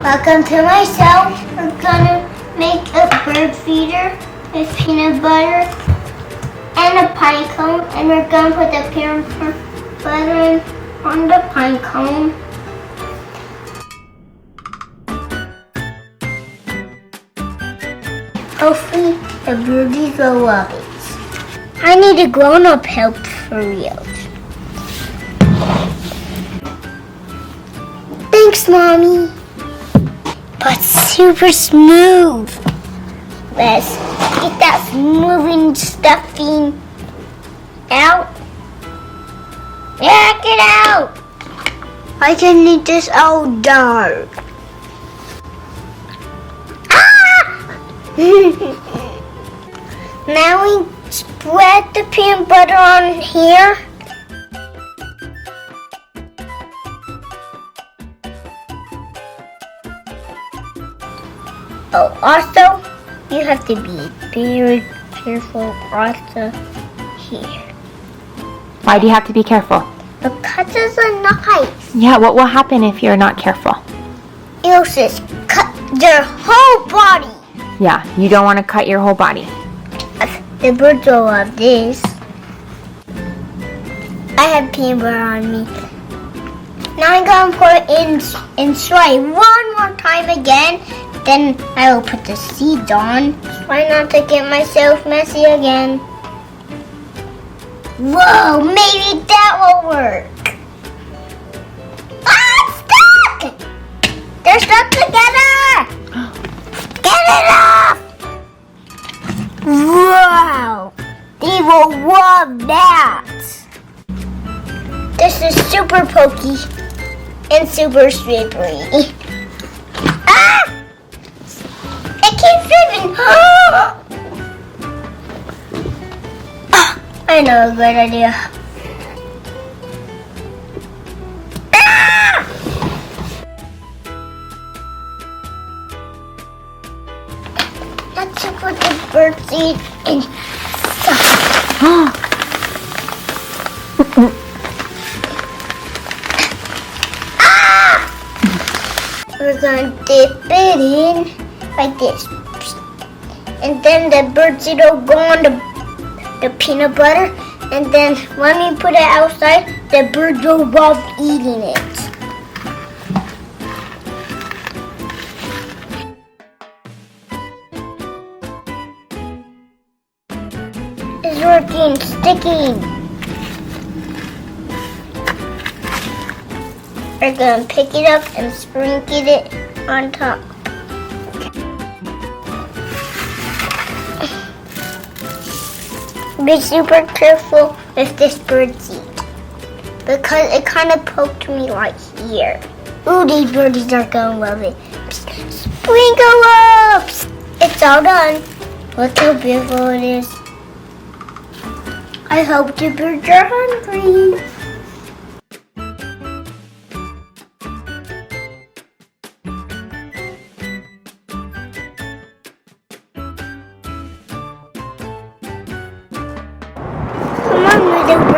Welcome to my cell. We're gonna make a bird feeder with peanut butter and a pine cone, and we're gonna put the peanut butter on the pine cone. Hopefully the birdies will love it. I need a grown-up help for real. Thanks, Mommy. But super smooth. Let's get that moving stuffing out. Yeah, get out. I can need this all dark. Ah! Now we spread the peanut butter on here. Oh, also, you have to be very careful also here. Why do you have to be careful? Because it's a knife. Yeah, what will happen if you're not careful? It'll just cut your whole body. Yeah, you don't want to cut your whole body. The birds will love this. I have peanut butter on me. Now I'm going to put it in soy one more time again. Then I will put the seeds on. Try not to get myself messy again. Whoa, maybe that will work. Ah, it's stuck! They're stuck together! Get it off! Wow, they will love that. This is super pokey and super slippery. Ah! It keeps slipping. I know a good idea. Ah! Let's put the birdseed inside. We're going to dip it in like this. And then the birdseed will go on the peanut butter. And then when we put it outside, the birds will love eating it. It's working, sticking. We're going to pick it up and sprinkle it on top. Be super careful with this birdseed because it kind of poked me right here. Ooh, these birdies are going to love it. Sprinkle up! It's all done. Look how beautiful it is. I hope the birds are hungry. Come on, little